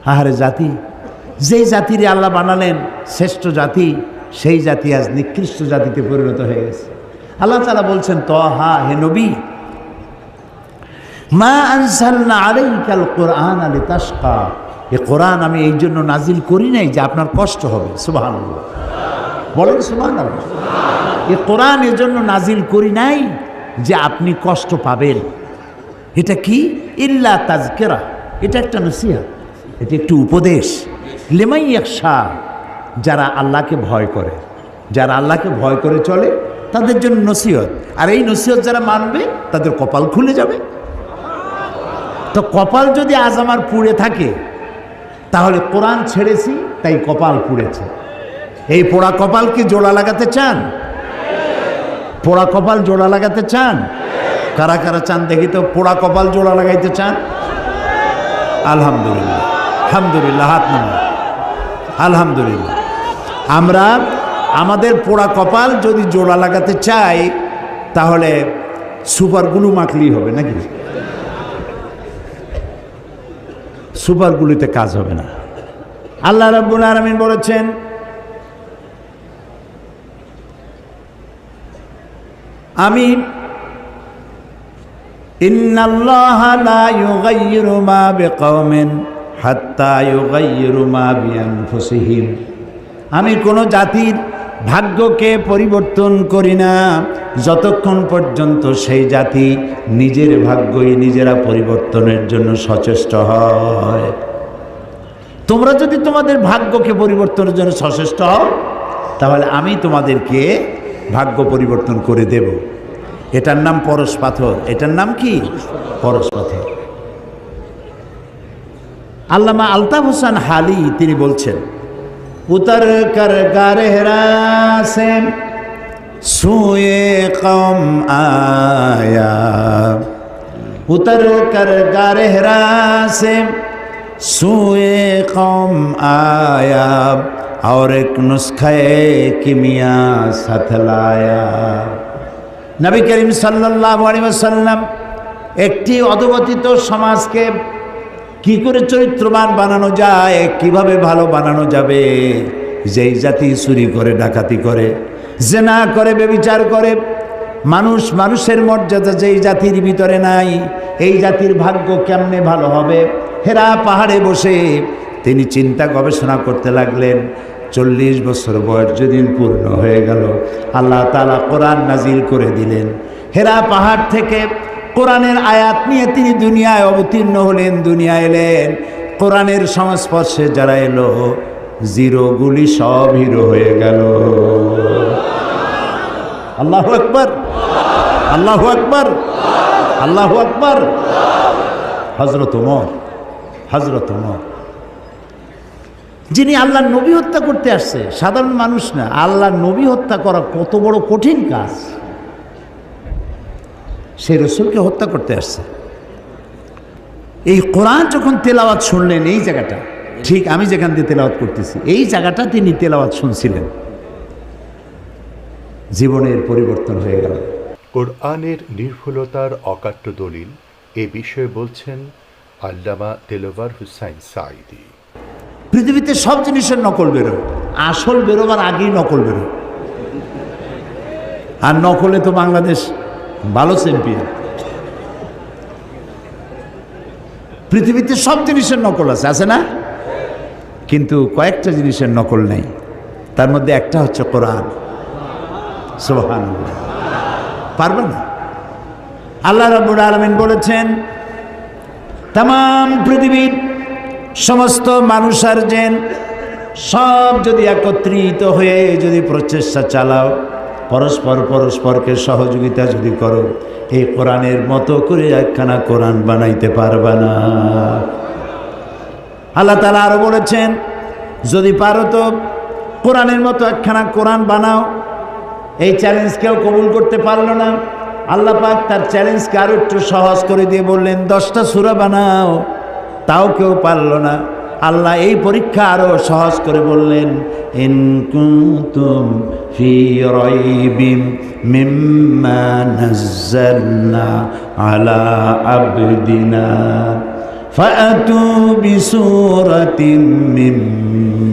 আহারে জাতি, যেই জাতিরে আল্লাহ বানালেন শ্রেষ্ঠ জাতি, সেই জাতি আজ নিকৃষ্ট জাতিতে পরিণত হয়ে গেছে। আল্লাহ তাআলা বলছেন, তহা, হে নবী, মা আনজালনা আলাইকাল কুরআন লিতাশকা, এ কোরআন আমি এই জন্য নাজিল করি নাই যে আপনার কষ্ট হবে। সুবহানাল্লাহ, বলেন সুবহানাল্লাহ। এ কোরআন এর জন্য নাজিল করি নাই যে আপনি কষ্ট পাবেন। এটা কি? ইল্লা তাজকিরা, এটা একটা নসিহত, এটা একটু উপদেশ। লিমান ইয়াখশা, যারা আল্লাহকে ভয় করে, যারা আল্লাহকে ভয় করে চলে তাদের জন্য নসিহত। আর এই নসিহত যারা মানবে তাদের কপাল খুলে যাবে। তো কপাল যদি আজ আমার পুড়ে থাকে, তাহলে কোরআন ছেড়েছি তাই কপাল পুড়েছে। এই পোড়া কপাল কি জোড়া লাগাতে চান? পোড়া কপাল জোড়া লাগাতে চান? কারা কারা চান দেখি তো, পোড়া কপাল জোড়া লাগাইতে চান? আলহামদুলিল্লাহ, আলহামদুলিল্লাহ, হাত নামান। আলহামদুলিল্লাহ। আমরা আমাদের পোড়া কপাল যদি জোড়া লাগাতে চাই, তাহলে সুপার গ্লু মাখলেই হবে নাকি? সুপার গ্লুতে কাজ হবে না। আল্লাহ রাব্বুল আলামিন বলেছেন, আমি ইন্নাল্লাহা লা ইউগাইয়িরু মা বিকওমিন হাত্তা ইউগাইয়িরু মা বিআনফুসিহিম, আমি কোনো জাতির ভাগ্যকে পরিবর্তন করি না যতক্ষণ পর্যন্ত সেই জাতি নিজের ভাগ্যই নিজেরা পরিবর্তনের জন্য সচেষ্ট হয়। তোমরা যদি তোমাদের ভাগ্যকে পরিবর্তনের জন্য সচেষ্ট হও, তাহলে আমি তোমাদেরকে ভাগ্য পরিবর্তন করে দেব। এটার নাম পরশ পাথর। এটার নাম কি? পরশ পাথর। আল্লামা আলতাফ হোসেন হালি তিনি বলছেন, উতর কর গারেহরা সে সুয়ে কম আয়া, উতর কর গারেহরা সে সুয়ে কম আয়া, और एक नुस्खे किमिया सतलाया। নবী করিম সাল্লাল্লাহু আলাইহি ওয়াসাল্লাম একটি অধপতিত সমাজকে কি করে চরিত্রবান বানানো যায়, কিভাবে ভালো বানানো যাবে, যেই জাতি চুরি করে, ডাকাতি করে, জেনা করে, ব্যভিচার করে, মানুষের মর্যাদা যেই জাতির ভিতরে নাই, এই জাতির ভাগ্য কেমনে ভালো হবে। হেরা পাহাড়ে বসে তিনি চিন্তা গবেষণা করতে লাগলেন। 40 বছর বয়স যেদিন পূর্ণ হয়ে গেল, আল্লাহ তাআলা কোরআন নাজিল করে দিলেন। হেরা পাহাড় থেকে কোরআনের আয়াত নিয়ে তিনি দুনিয়ায় অবতীর্ণ হলেন, দুনিয়ায় এলেন। কোরআনের সংস্পর্শে যারা এলো, জিরোগুলি সব হিরো হয়ে গেল। আল্লাহু আকবার, আল্লাহু আকবার, আল্লাহু আকবার। হযরত ওমর, হযরত ওমর, যিনি আল্লাহর নবী হত্যা করতে আসছে, সাধারণ মানুষ না, আল্লাহর নবী হত্যা করা কত বড় কঠিন কাজ। সেই রাসূলকে হত্যা করতে আসছে। এই কোরআন যখন তেলাওয়াত শুনলেন, এই জায়গাটা ঠিক আমি যেখান দিয়ে তেলাওয়াত করতেছি, এই জায়গাটা তিনি তেলাওয়াত শুনছিলেন, জীবনের পরিবর্তন হয়ে গেল। কোরআনের নির্ভুলতার অকাট্য দলিল এ বিষয়ে বলছেন আল্লামা দেলোয়ার হুসাইন সাঈদী। পৃথিবীতে সব জিনিসের নকল বেরোয়, আসল বেরোবার আগেই নকল বেরোয়। আর নকলে তো বাংলাদেশ ভালো চ্যাম্পিয়ন। পৃথিবীতে সব জিনিসের নকল আছে, আছে না? কিন্তু কয়েকটা জিনিসের নকল নেই। তার মধ্যে একটা হচ্ছে কোরআন। সুবহানাল্লাহ, পারবে না? আল্লাহ রাব্বুল আলামিন বলেছেন, তামাম পৃথিবীর সমস্ত মানুষ আর জিন সব যদি একত্রিত হয়ে যদি প্রচেষ্টা চালাও, পরস্পরকে সহযোগিতা যদি করো, এই কোরআনের মতো করে একখানা কোরআন বানাইতে পারবা না। আল্লাহ তাআলা আরো বলেছেন, যদি পারো তো কোরআনের মতো একখানা কোরআন বানাও। এই চ্যালেঞ্জ কেউ কবুল করতে পারলো না। আল্লাহ পাক তার চ্যালেঞ্জকে আরো একটু সহজ করে দিয়ে বললেন, 10টা সূরা বানাও। তাও কেউ পারল না। আল্লাহ এই পরীক্ষা আরো সহজ করে বললেন, ইন কুনতুম ফি রাইবিম মিম্মা নাযালনা আলা আবদিনা ফাআতু বিসূরাতিম মিন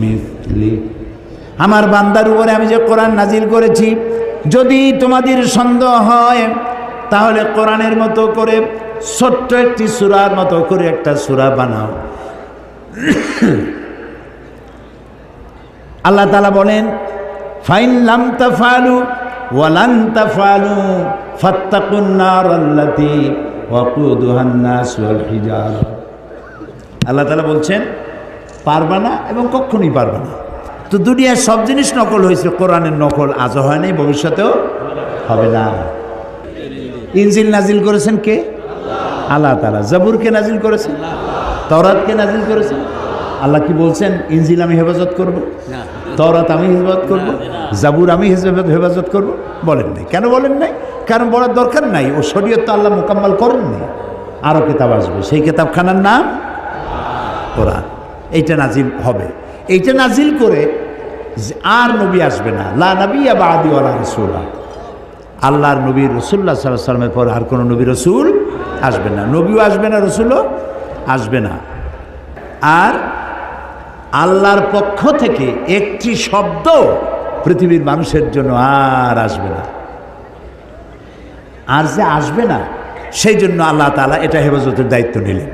মিসলি, আমার বান্দার উপরে আমি যে কোরআন নাজিল করেছি, যদি তোমাদের সন্দেহ হয় তাহলে কোরআনের মতো করে ছোট্ট একটি সূরার মতো করে একটা সূরা বানাও। আল্লাহ তাআলা বলেন, ফাইন লাম তাফআলু ওয়া লান তাফআলু ফাত্তাকুন নারাল্লাতী ওয়াকুদুহান নাস ওয়াল হিজারা। আল্লাহ তাআলা বলছেন পারবা না এবং কখনোই পারবা না। তো দুনিয়ার সব জিনিস নকল হয়েছে, কোরআনের নকল আজও হয় নাই, ভবিষ্যতেও হবে না। ইনজিল নাজিল করেছেন কে? আল্লাহ তাআলা। জাবুরকে নাজিল করেছেন, তাওরাতকে নাজিল করেছেন। আল্লাহ কি বলছেন ইনজিল আমি হেফাজত করব, তাওরাত আমি হেফাজত করব, জাবুর আমি হেফাজত করব? বলেন নাই। কেন বলেন নাই? কারণ বলার দরকার নাই, ও শরীয়ত তো আল্লাহ মোকাম্মল করেননি। আরও কিতাব আসবে, সেই কিতাবখানার নাম কোরআন। এইটা নাজিল হবে। এইটা নাজিল করে আর নবী আসবে না, লা নবিয়্যা বা'দি ওয়ালা রাসূলা। আল্লাহর নবী রাসূলুল্লাহ সাল্লাল্লাহু আলাইহি ওয়াসাল্লামের পর আর কোনো নবী রাসূল আসবে না, নবীও আসবে না, রাসূলও আসবে না। আর আল্লাহর পক্ষ থেকে একটি শব্দ পৃথিবীর মানুষের জন্য আর আসবে না। আর যে আসবে না, সেই জন্য আল্লাহ তাআলা এটা হেফাজতের দায়িত্ব নিলেন।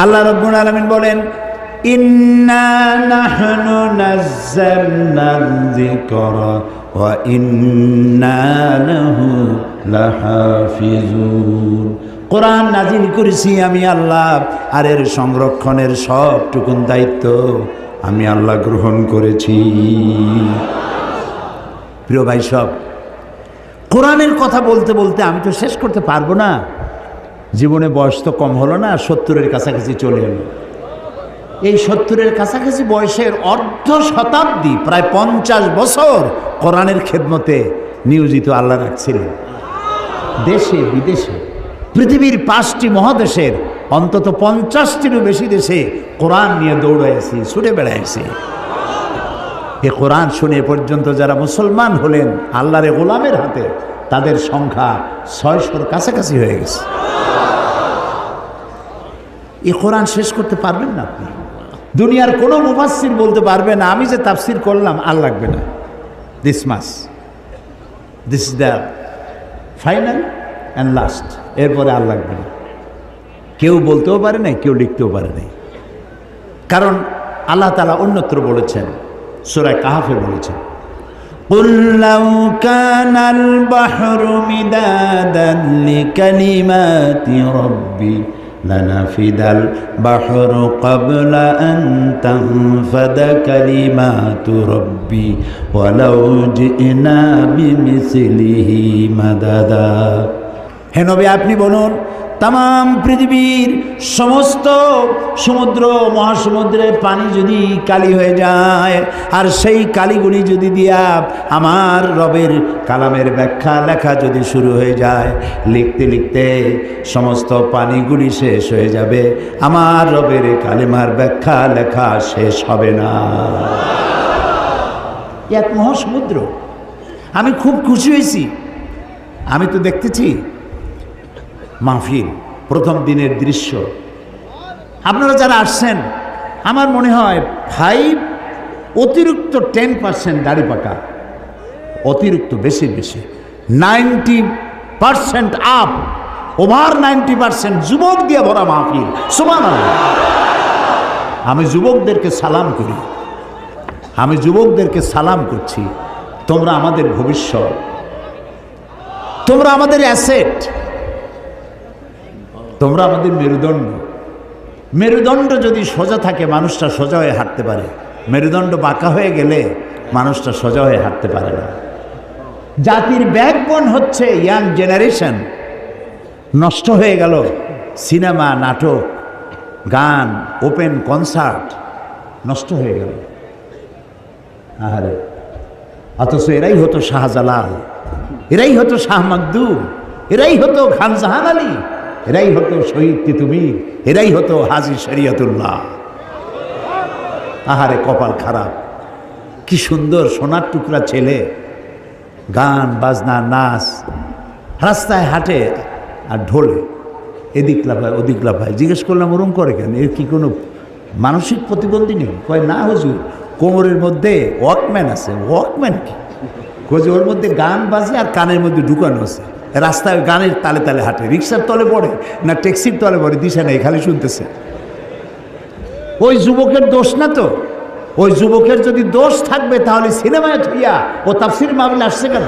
আল্লাহ রাব্বুল আলামিন বলেন, ইন্না নাহনু নাযালনায যিকরা ওয়া ইন্না লাহু লাহাফিজুন। কোরআন নাজিল করেছি আমি আল্লাহ, আর এর সংরক্ষণের সবটুকুন দায়িত্ব আমি আল্লাহ গ্রহণ করেছি। প্রিয় ভাই সব, কোরআনের কথা বলতে বলতে আমি তো শেষ করতে পারবো না। জীবনে বয়স তো কম হলো না, 70-এর কাছাকাছি চলে এলো। এই 70-এর কাছাকাছি বয়সের অর্ধ শতাব্দী, প্রায় 50 বছর কোরআনের খেদমতে নিয়োজিত আল্লাহ রাখছিলেন। দেশে বিদেশে পৃথিবীর 5টি মহাদেশের অন্তত 50টিরও বেশি দেশে কোরআন নিয়ে দৌড়াইছি, ছুটে বেড়াইছি। এ কোরআন শুনে পর্যন্ত যারা মুসলমান হলেন আল্লাহর গোলামের হাতে, তাদের সংখ্যা 600-র কাছাকাছি হয়ে গেছে। এই কোরআন শেষ করতে পারবেন না আপনি। দুনিয়ার কোনো মুফাসসির বলতে পারবে না আমি যে তাফসির করলাম আর লাগবে না, this is the final and last, এরপরে আর লাগবে না। কেউ বলতেও পারে নাই, কেউ লিখতেও পারে নাই। কারণ আল্লাহ তাআলা অন্যত্র বলেছেন, সূরা কাহফে বলেছেন, قُلْ لَوْ كَانَ الْبَحْرُ مِدَادًا لِكَلِمَاتِ رَبِّي لَنَفِدَ الْبَحْرُ قَبْلَ أَنْ تَنْفَدَ كَلِمَاتُ رَبِّي وَلَوْ جِئْنَا بِمِثْلِهِ مَدَدًا। হে নবী, আপনি বলুন, তাম পৃথিবীর সমস্ত সমুদ্র মহাসমুদ্রের পানি যদি কালি হয়ে যায়, আর সেই কালিগুলি যদি দিয়া আমার রবের কালামের ব্যাখ্যা লেখা যদি শুরু হয়ে যায়, লিখতে লিখতে সমস্ত পানিগুলি শেষ হয়ে যাবে, আমার রবের কালিমার ব্যাখ্যা লেখা শেষ হবে না। এক মহাসমুদ্র। আমি খুব খুশি হয়েছি। আমি তো দেখতেছি মাহফিল, প্রথম দিনের দৃশ্য। আপনারা যারা আসছেন, আমার মনে হয় 5 অতিরিক্ত 10% দাড়ি পাকা, অতিরিক্ত বেশি 90% আপ, ওভার 90% যুবক দিয়ে ভরা মাহফিল। সুবহানাল্লাহ। আমি যুবকদেরকে সালাম করি, আমি যুবকদেরকে সালাম করছি। তোমরা আমাদের ভবিষ্যৎ, তোমরা আমাদের অ্যাসেট, তোমরা আমাদের মেরুদণ্ড। মেরুদণ্ড যদি সোজা থাকে মানুষটা সোজা হয়ে হাঁটতে পারে, মেরুদণ্ড বাঁকা হয়ে গেলে মানুষটা সোজা হয়ে হাঁটতে পারে না। জাতির ব্যাকবোন হচ্ছে ইয়াং জেনারেশন। নষ্ট হয়ে গেল সিনেমা, নাটক, গান, ওপেন কনসার্ট, নষ্ট হয়ে গেল। আরে অথচ এরাই হতো শাহজালাল, এরাই হতো শাহ মাকদুম, এরাই হতো খান জাহান আলী, এরাই হতো শহীদ তিতুমির, এরাই হতো হাজী শরীয়তুল্লাহ। আহারে কপাল খারাপ। কি সুন্দর সোনার টুকরা ছেলে, গান বাজনা নাচ, রাস্তায় হাঁটে আর ঢোলে। এদিক লাফায় ওদিক লাফায়। জিজ্ঞেস করলাম ওরম করে কেন, এর কি কোনো মানসিক প্রতিবন্ধী নেই? কয় না হুজুর, কোমরের মধ্যে ওয়াকম্যান আছে। ওয়াকম্যান কি? কয় যে ওর মধ্যে গান বাজে আর কানের মধ্যে ঢুকানো আছে, রাস্তায় গানের তালে তালে হাঁটে, রিক্সার তলে পড়ে না ট্যাক্সির তলে পড়ে, দিশা নেই, খালি শুনতেছে। ওই যুবকের দোষ না তো। ওই যুবকের যদি দোষ থাকবে তাহলে সিনেমায় থইয়া ও তাফসির মাহফিলে আসছে কেন?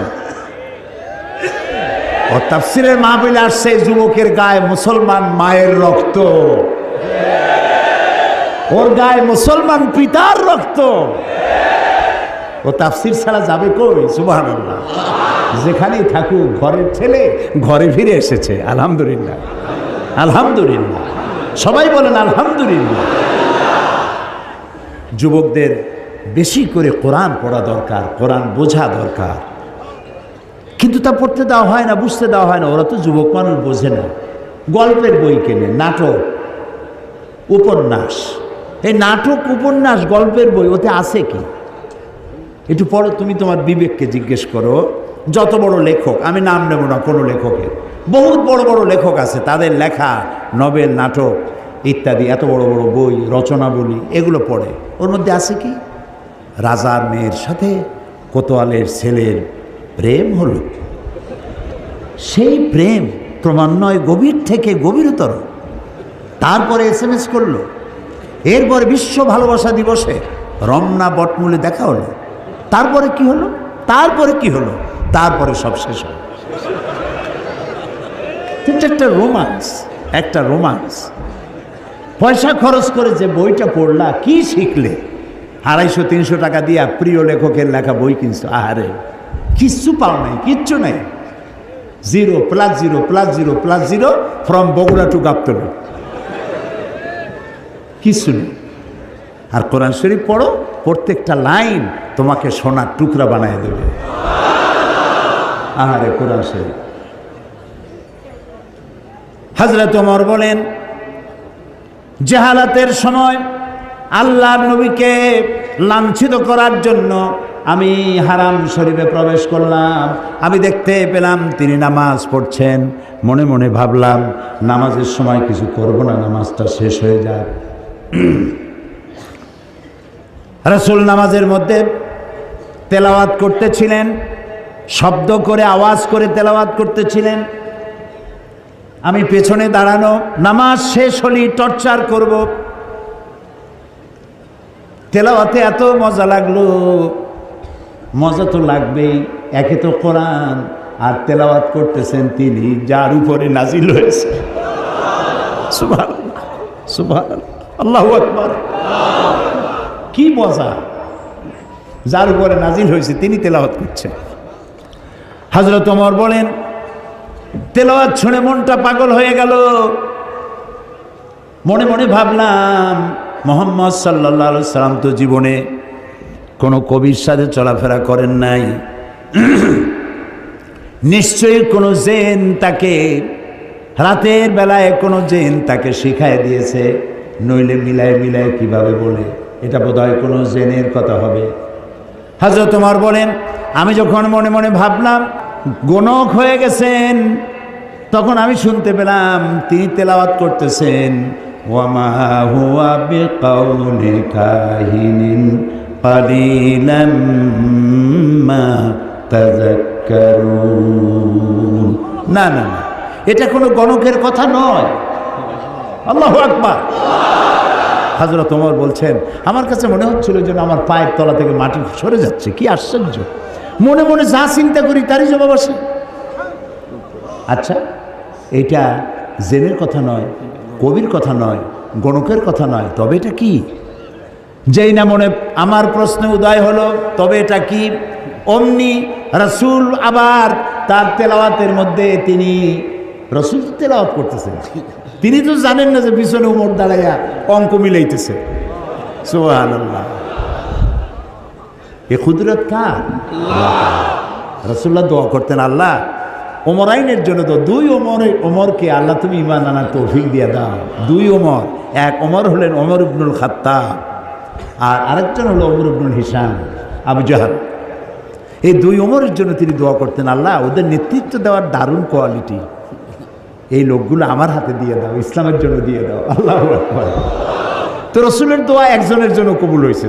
ও তাফসিরের মাহফিলে আসছে যুবকের গায়ে মুসলমান মায়ের রক্ত, ওর গায়ে মুসলমান পিতার রক্ত। ও তাফসির ছাড়া যাবে কই? সুবহানাল্লাহ। যেখানেই থাকুক ঘরের ছেলে ঘরে ফিরে এসেছে, আলহামদুলিল্লাহ, আলহামদুলিল্লাহ। সবাই বলেন আলহামদুলিল্লাহ। যুবকদের বেশি করে কোরআন পড়া দরকার, কোরআন বোঝা দরকার, কিন্তু তা পড়তে দেওয়া হয় না, বুঝতে দেওয়া হয় না। ওরা তো যুবক মানুষ, বোঝে না। গল্পের বই কেনে, নাটক, উপন্যাস। এই নাটক, উপন্যাস, গল্পের বই, ওতে আছে কি? একটু পড়ো, তুমি তোমার বিবেককে জিজ্ঞেস করো। যত বড় লেখক, আমি নাম নেব না কোনো লেখকের, বহুত বড় বড় লেখক আছে, তাদের লেখা নভেল, নাটক ইত্যাদি, এত বড় বড় বই, রচনাবলী, এগুলো পড়ে। ওর মধ্যে আছে কি? রাজার মেয়ের সাথে কোতোয়ালের ছেলের প্রেম হলো, সেই প্রেম ক্রমান্বয়ে গভীর থেকে গভীরতর। তারপরে SMS করলো, এরপরে বিশ্ব ভালোবাসা দিবসে রমনা বটমূলে দেখা হলো। তারপরে কি হলো? তারপরে কি হলো? তারপরে সব শেষ হলো। কিন্তু একটা রোমান্স, একটা রোমান্স। পয়সা খরচ করে যে বইটা পড়লা, কি শিখলে? 250-300 টাকা দিয়া প্রিয় লেখকের লেখা বই কিনছো, আহারে কিচ্ছু পাও নাই, কিচ্ছু নাই। 0 + 0 + 0 + 0 ফ্রম বগুড়া টু গাবতলী, কিচ্ছু নেই। আর কোরআন শরীফ পড়ো, প্রত্যেকটা লাইন তোমাকে সোনার টুকরা বানায় দেবে। আহারে কোরআন শরীফ। হযরত ওমর বলেন, জাহালাতের সময় আল্লাহর নবীকে লাঞ্ছিত করার জন্য আমি হারাম শরীফে প্রবেশ করলাম। আমি দেখতে পেলাম তিনি নামাজ পড়ছেন। মনে মনে ভাবলাম, নামাজের সময় কিছু করব না, নামাজটা শেষ হয়ে যাক। রাসূল নামাজের মধ্যে তেলাওয়াত করতেছিলেন, শব্দ করে আওয়াজ করে তেলাওয়াত করতেছিলেন। আমি পেছনে দাঁড়ানো, নামাজ শেষ হলেই টর্চার করব। তেলাওয়াতে এত মজা লাগলো, মজা তো লাগবেই, একে তো কোরআন, আর তেলাওয়াত করতেছেন তিনি যার উপরে নাজিল হয়েছে। সুবহানাল্লাহ, সুবহানাল্লাহ, আল্লাহু আকবার। কি মজা! যার উপরে নাজিল হয়েছে তিনি তেলাওয়াত করছেন। হযরত ওমর বলেন, তেলাওয়াত শুনে মনটা পাগল হয়ে গেল। মনে মনে ভাবলাম, মুহাম্মদ সাল্লাল্লাহু আলাইহি সাল্লাম তো জীবনে কোনো কবির সাথে চলাফেরা করেন নাই। নিশ্চয়ই কোনো জিন তাকে, রাতের বেলায় কোনো জিন তাকে শিখায় দিয়েছে, নইলে মিলায় মিলায় কিভাবে বলে, এটা বোধহয় কোনো জিনের কথা হবে। হযরত ওমর বলেন, আমি যখন মনে মনে ভাবলাম গণক হয়ে গেছেন, তখন আমি শুনতে পেলাম তিনি তেলাওয়াত করতেছেন, ওয়ামা হুয়া বিকাউলি কাহিনিন কালিলাম মা তাযাক্কারুন। না না না, এটা কোনো গণকের কথা নয়। আল্লাহু আকবার। হযরত ওমর বলছেন, আমার কাছে মনে হচ্ছিল যেন আমার পায়ের তলা থেকে মাটি সরে যাচ্ছে। কি আশ্চর্য! মনে মনে যা চিন্তা করি তারই জবাব আসে। আচ্ছা, এটা জেনের কথা নয়, কবির কথা নয়, গণকের কথা নয়, তবে এটা কি? যেই না মনে আমার প্রশ্নে উদয় হলো, তবে এটা কি? অমনি রাসূল আবার তার তেলাওয়াতের মধ্যে তিনি রাসূল তেলাওয়াত করতেছেন। তিনি তো জানেন না যে পিছনে ওমর দাঁড়াইয়া অঙ্ক মিলাইতেছে। সুবহানাল্লাহ। এ কুদরত কার? রাসূলুল্লাহ দোয়া করতেন, আল্লাহ ওমরাইনের জন্য তো, দুই ওমরকে আল্লাহ তুমি ঈমান আনার তৌফিক দিয়ে দাও। দুই ওমর, এক ওমর হলেন ওমর ইবনুল খাত্তাব, আর আরেকজন হলো ওমর ইবনুল হিশাম আবু জাহল। এই দুই ওমরের জন্য তিনি দোয়া করতেন, আল্লাহ ওদের নেতৃত্ব দেওয়ার দারুণ কোয়ালিটি, এই লোকগুলো আমার হাতে দিয়ে দাও, ইসলামের জন্য দিয়ে দাও। আল্লাহু আকবার। তো রসুলের দোয়া একজনের জন্য কবুল হয়েছে,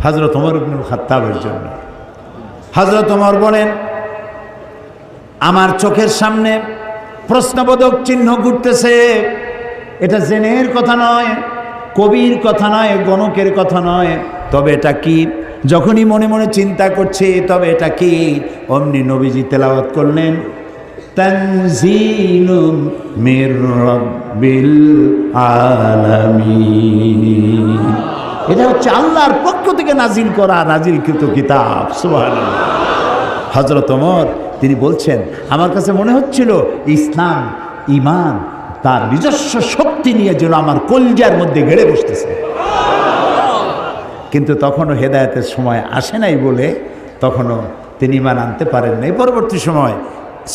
হযরত ওমর ইবনুল খাত্তাবের জন্য। হযরত ওমর বলেন, আমার চোখের সামনে প্রশ্নবোধক চিহ্ন ঘুরতেছে, এটা জেনের কথা নয়, কবির কথা নয়, গণকের কথা নয়, তবে এটা কি? যখনই মনে মনে চিন্তা করছে তবে এটা কি, অমনি নবীজি তেলাওয়াত করলেন, তানজিলুম মির রাব্বিল আলামিন। এটা হচ্ছে আল্লাহর পক্ষ থেকে নাজিল করা, নাজিলকৃত কিতাব। সুবহানাল্লাহ। হযরত ওমর তিনি বলছেন, আমার কাছে মনে হচ্ছিল ইসলাম, ঈমান তার নিজস্ব শক্তি নিয়ে যেন আমার কলজার মধ্যে গেড়ে বসতেছে। কিন্তু তখনও হেদায়েতের সময় আসে নাই বলে তখনও তিনি ঈমান আনতে পারেন নাই। পরবর্তী সময়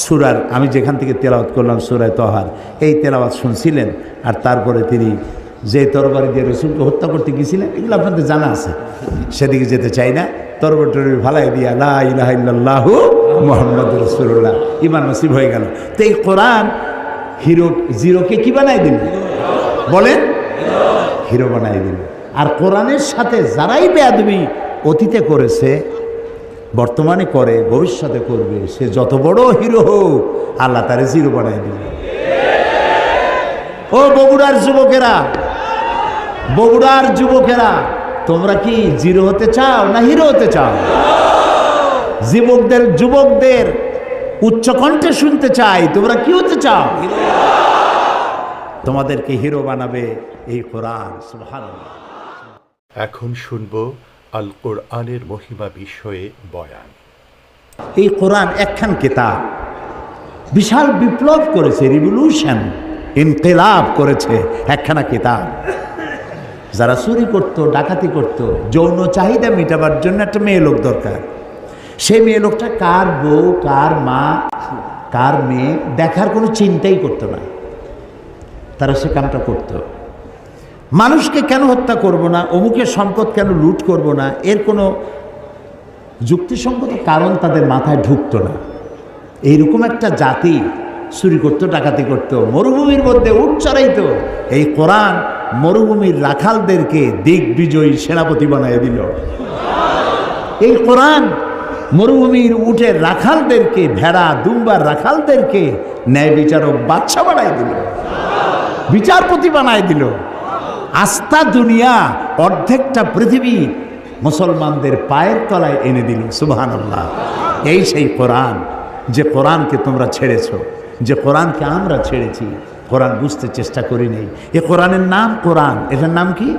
সূরার, আমি যেখান থেকে তেলাওয়াত করলাম সূরা তহার, এই তেলাওয়াত শুনছিলেন। আর তারপরে তিনি যে তরবারি দিয়ে রসুলকে হত্যা করতে গিয়েছিলেন, এগুলো আপনাদের জানা আছে, সেদিকে যেতে চাই না। তরবারি ভালাই দিয়া লা ইলাহা ইল্লাল্লাহু মুহাম্মাদুর রাসূলুল্লাহ, ঈমান নসিব হয়ে গেল। তো এই কোরআন জিরোকে কি বানাই দিল? বলেন, হিরো বানাই দিল। আর কোরআনের সাথে যারাই বেয়াদবি অতীতে করেছে, বর্তমানে করে, ভবিষ্যতে করবে, সে যত বড় হিরো হোক, আল্লাহ তারে জিরো বানাই দিল। ও বগুড়ার যুবকেরা, বগুড়ার যুবকেরা, তোমরা কি জিরো হতে চাও না হিরো হতে চাও? যুবকদের উচ্চ কণ্ঠে শুনতে চাই, তোমরা কি হতে চাও? তোমাদেরকে হিরো বানাবে এই কোরআন। সুবহানাল্লাহ। এখন শুনব আল কোরআনের মহিমা বিষয়ে বয়ান। এই কোরআন একখান কিতাব, বিশাল বিপ্লব করেছে, রিভলিউশন, ইনকিলাব করেছে একখানা কিতাব। যারা চুরি করতো, ডাকাতি করতো, যৌন চাহিদা মেটাবার জন্য একটা মেয়ে লোক দরকার, সেই মেয়ে লোকটা কার বউ, কার মা, কার মেয়ে দেখার কোনো চিন্তাই করতো না, তারা সে কামটা করত। মানুষকে কেন হত্যা করব না, অমুকের সম্পদ কেন লুট করব না, এর কোনো যুক্তিসঙ্গত কারণ তাদের মাথায় ঢুকতো না। এইরকম একটা জাতি চুরি করতো, ডাকাতি করতো, মরুভূমির মধ্যে উট চড়াইতো। এই কোরআন মরুভূমির রাখালদেরকে দিগ্বিজয়ী সেনাপতি বানিয়ে দিল। এই কোরআন মরুভূমির উটের রাখালদেরকে, ভেড়া দুম্বার রাখালদেরকে ন্যায় বিচারক বাদশা বানাই দিল, বিচারপতি বানাই দিল। আস্থা দুনিয়া, অর্ধেকটা পৃথিবী মুসলমানদের পায়ের তলায় এনে দিল। সুবহানাল্লাহ। এই সেই কোরআন, যে কোরআনকে তোমরা ছেড়েছ, যে কোরআনকে আমরা ছেড়েছি, কোরআন বুঝতে চেষ্টা করি নেই। এ কোরআনের নাম কোরআন, এটার নাম কি?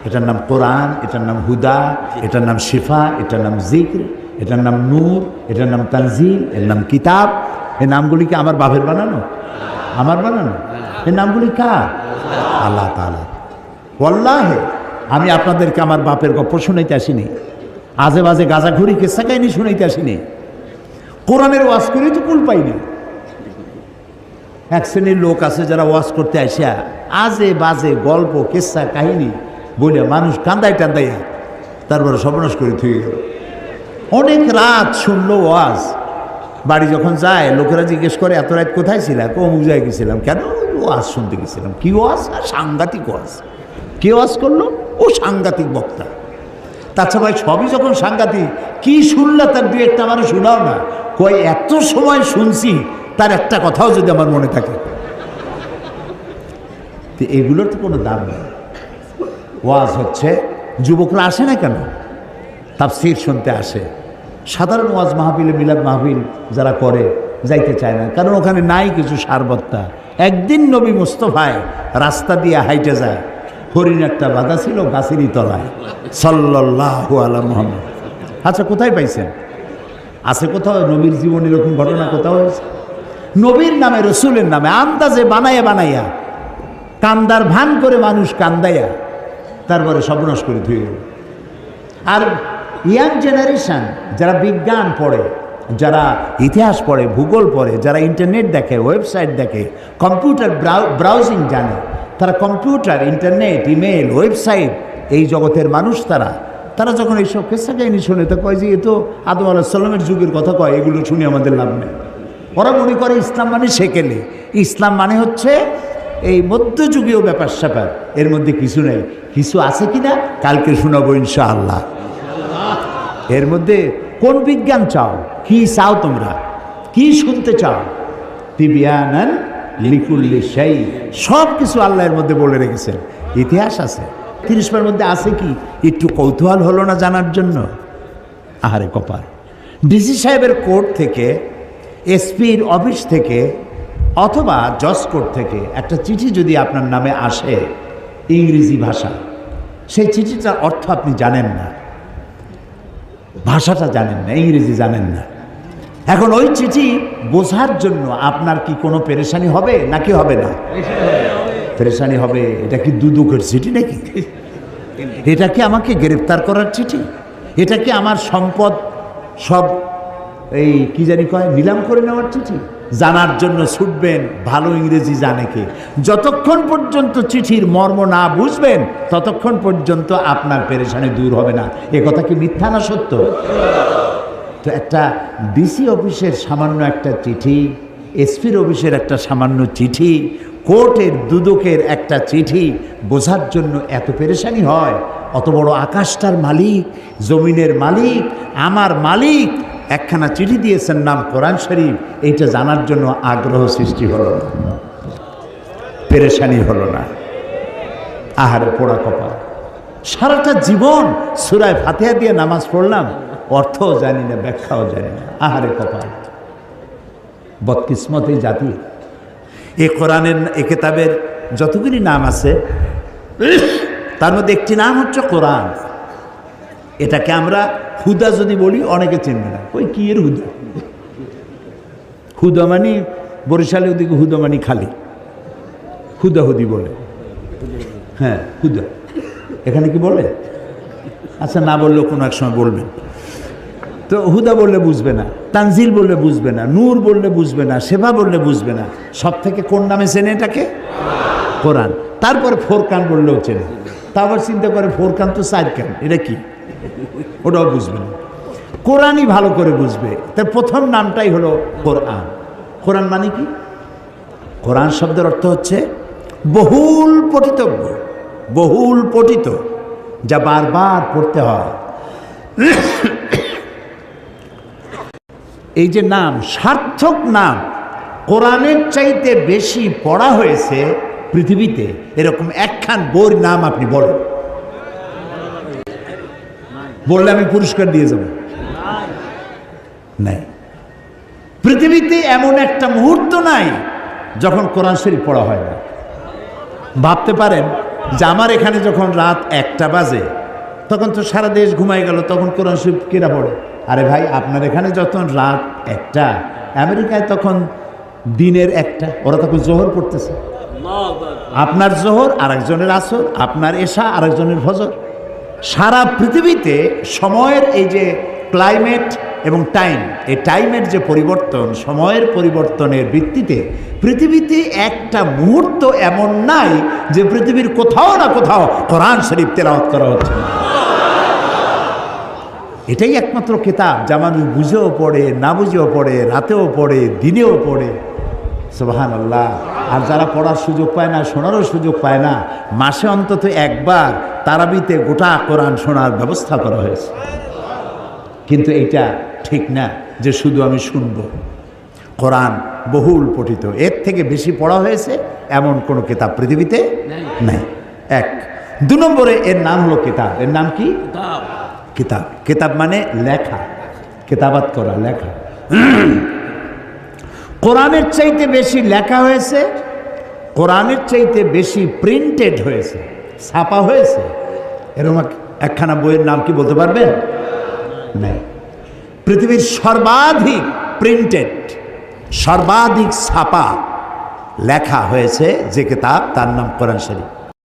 এটার নাম কোরআন, এটার নাম হুদা, এটার নাম শিফা, এটার নাম জিক্র, এটার নাম নূর, এটার নাম তানজিল, এর নাম কিতাব। এই নামগুলি কি আমার বাপের বানানো? আমার বানানো? এই নামগুলি কার? আল্লাহ তাআলা। ওয়াল্লাহি আমি আপনাদেরকে আমার বাপের গল্প শুনাইতে আসিনি, আজে বাজে গাঁজাখুরি কিস্সা কাহিনী শুনাইতে আসিনি। কোরআনের ওয়াজ করেই তো কুল পাই না। এক শ্রেণীর লোক আছে যারা ওয়াজ করতে আসিয়া আজে বাজে গল্প কিস্সা কাহিনী বলে মানুষ কান্দাই টান্দাইয়া তারপরে সর্বনাশ করে থুয়ে গেল। অনেক রাত শুনলো ওয়াজ, বাড়ি যখন যায় লোকেরা জিজ্ঞেস করে এত রাত কোথায় ছিলাম? অমুক জায়গায় গেছিলাম। কেন? ওয়াজ শুনতে গেছিলাম। কি ওয়াজ? সাংঘাতিক ওয়াজ। কে ওয়াজ করলো? ও সাংঘাতিক বক্তা। তাছাড়া ভাই সবই যখন সাংঘাতিক, কি শুনলা তার দু একটা আমার শোনাও না। কই এত সময় শুনছি, তার একটা কথাও যদি আমার মনে থাকে। তো এগুলোর তো কোনো দাম নেই। ওয়াজ হচ্ছে, যুবকরা আসে না কেন? তাফসীর শুনতে আসে। সাধারণ ওয়াজ মাহফিলে, মিলাদ মাহফিল যারা করে যাইতে চায় না, কারণ ওখানে নাই কিছু সারবত্তা। একদিন নবী মুস্তফায় রাস্তা দিয়ে হাইটে যায়, হরিণ একটা বাধা ছিল গাছেরই তলায়, সাল্লাল্লাহু আলা মুহাম্মদ। আচ্ছা, কোথায় পাইছেন? আছে কোথাও? নবীর জীবনে এরকম ঘটনা কোথাও হয়েছে? নবীর নামে, রসুলের নামে আন্দাজে বানাইয়া বানাইয়া, কান্দার ভান করে মানুষ কান্দাইয়া তারপরে সর্বনাশ করে ধুয়ে গেল। আর ইয়াং জেনারেশন যারা বিজ্ঞান পড়ে, যারা ইতিহাস পড়ে, ভূগোল পড়ে, যারা ইন্টারনেট দেখে, ওয়েবসাইট দেখে, কম্পিউটার ব্রাউজিং জানে, তারা কম্পিউটার, ইন্টারনেট, ইমেল, ওয়েবসাইট, এই জগতের মানুষ তারা যখন এইসব কেসা কাহিনী শুনে, তো কয় যে এ তো আদম আলাইহিস সালামের যুগের কথা কয়, এগুলো শুনে আমাদের লাভ নেই। ওরা মনে করে ইসলাম মানে সেকেলে, ইসলাম মানে হচ্ছে এই মধ্যযুগীয় ব্যাপার স্যাপার, এর মধ্যে কিছু নেই। কিছু আছে কিনা কালকে শোনাবো ইনশাআল্লাহ। এর মধ্যে কোন বিজ্ঞান চাও, কি চাও, তোমরা কি শুনতে চাও? তিবিয়ানান লিকুল্লি শাই, সব কিছু আল্লাহ এর মধ্যে বলে রেখেছেন। ইতিহাস আছে 30 মধ্যে আছে কি একটু কৌতূহল হলো না জানার জন্য? আহারে কপাল। ডিসি সাহেবের কোর্ট থেকে, এসপির অফিস থেকে, অথবা জজ কোর্ট থেকে একটা চিঠি যদি আপনার নামে আসে ইংরেজি ভাষা, সেই চিঠিটার অর্থ আপনি জানেন না, ভাষাটা জানেন না, ইংরেজি জানেন না। এখন ওই চিঠি বোঝার জন্য আপনার কি কোনো পেরেশানি হবে নাকি হবে না? পেরেশানি হবে। এটা কি দুদকের চিঠি নাকি? এটা কি আমাকে গ্রেফতার করার চিঠি? এটা কি আমার সম্পদ সব এই কি জানি কয় নিলাম করে নেওয়ার চিঠি? জানার জন্য ছুটবেন, ভালো ইংরেজি জানে কে। যতক্ষণ পর্যন্ত চিঠির মর্ম না বুঝবেন ততক্ষণ পর্যন্ত আপনার পেরেশানি দূর হবে না। এ কথা কি মিথ্যা না সত্য? তো একটা ডিসি অফিসের সামান্য একটা চিঠি, এসপির অফিসের একটা সামান্য চিঠি, কোর্টের দুদকের একটা চিঠি বোঝার জন্য এত পেরেশানি হয়? অত বড় আকাশটার মালিক, জমিনের মালিক, আমার মালিক একখানা চিঠি দিয়েছেন নাম কোরআন শরীফ, এইটা জানার জন্য আগ্রহ সৃষ্টি হলো না, পেরেশানি হলো না? আহারে পোড়া কপাল। সারাটা জীবন সূরা ফাতিহা দিয়ে নামাজ পড়লাম, অর্থও জানি না, ব্যাখ্যাও জানি না। আহারে কপাল, বদকিসমত এই জাতি। এ কোরআনের, এ কিতাবের যতগুলি নাম আছে তার মধ্যে একটি নাম হচ্ছে কোরআন। এটাকে আমরা হুদা যদি বলি অনেকে চিনবে না, ওই কি এর হুদা? হুদা মানে বরিশালে ওদিকে হুদা মানে খালি হুদাহুদি বলে। হ্যাঁ হুদা, এখানে কি বলে? আচ্ছা না বললেও কোনো এক সময় বলবেন। তো হুদা বললে বুঝবে না, তানজিল বললে বুঝবে না, নূর বললে বুঝবে না, সেবা বললে বুঝবে না। সব থেকে কোন নামে চেনে এটাকে? কোরআন। তারপরে ফোরকান বললেও চেনে। তারপর চিন্তা করে ফোরকান তো 4 কান, এটা কি? ওটাও বুঝবে না। কোরআনই ভালো করে বুঝবে। তার প্রথম নামটাই হলো কোরআন। কোরআন মানে কি? কোরআন শব্দের অর্থ হচ্ছে বহুল পঠিতব্য, বহুল পঠিত, যা বারবার পড়তে হয়। এই যে নাম, সার্থক নাম, কোরআনের চাইতে বেশি পড়া হয়েছে পৃথিবীতে এরকম একখান বইয়ের নাম আপনি বলেন। বললে আমি পুরস্কার দিয়ে যাব। নাই, পৃথিবীতে এমন একটা মুহূর্ত নাই যখন কোরআন শরীফ পড়া হয় না। ভাবতে পারেন যে আমার এখানে যখন রাত 1টা বাজে তখন তো সারা দেশ ঘুমাই গেল, তখন কোরআন শরীফ কেনা পড়ে? আরে ভাই, আপনার এখানে যখন রাত 1টা, আমেরিকায় তখন দিনের 1টা, ওরা তখন জোহর পড়তেছে। আপনার জোহর আরেকজনের আসর, আপনার এশা আরেকজনের ফজর। সারা পৃথিবীতে সময়ের এই যে ক্লাইমেট এবং টাইম, এই টাইমের যে পরিবর্তন, সময়ের পরিবর্তনের ভিত্তিতে পৃথিবীতে একটা মুহূর্ত এমন নাই যে পৃথিবীর কোথাও না কোথাও কোরআন শরীফ তেলাওয়াত করা হচ্ছে না। এটাই একমাত্র কিতাব যা মানুষ বুঝেও পড়ে, না বুঝেও পড়ে, রাতেও পড়ে, দিনেও পড়ে। সুবহানাল্লাহ। আর যারা পড়ার সুযোগ পায় না, শোনারও সুযোগ পায় না, মাসে অন্তত একবার তারাবিতে গোটা কোরআন শোনার ব্যবস্থা করা হয়েছে। কিন্তু এইটা ঠিক না যে শুধু আমি শুনব। কোরআন বহুল পঠিত, এর থেকে বেশি পড়া হয়েছে এমন কোনো কিতাব পৃথিবীতে নাই। 1। 2 নম্বরে এর নাম হলো কিতাব। এর নাম কি? কিতাব। কিতাব মানে লেখা, কিতাবাত করা, লেখা। কোরআনের চাইতে বেশি লেখা হয়েছে, কোরআনের চাইতে বেশি প্রিন্টেড হয়েছে, ছাপা হয়েছে। এরকম একখানা বইয়ের নাম কি বলতে পারবেন? নাই। পৃথিবীর সর্বাধিক প্রিন্টেড, সর্বাধিক ছাপা লেখা হয়েছে যে কিতাব, তার নাম কোরআন শরীফ।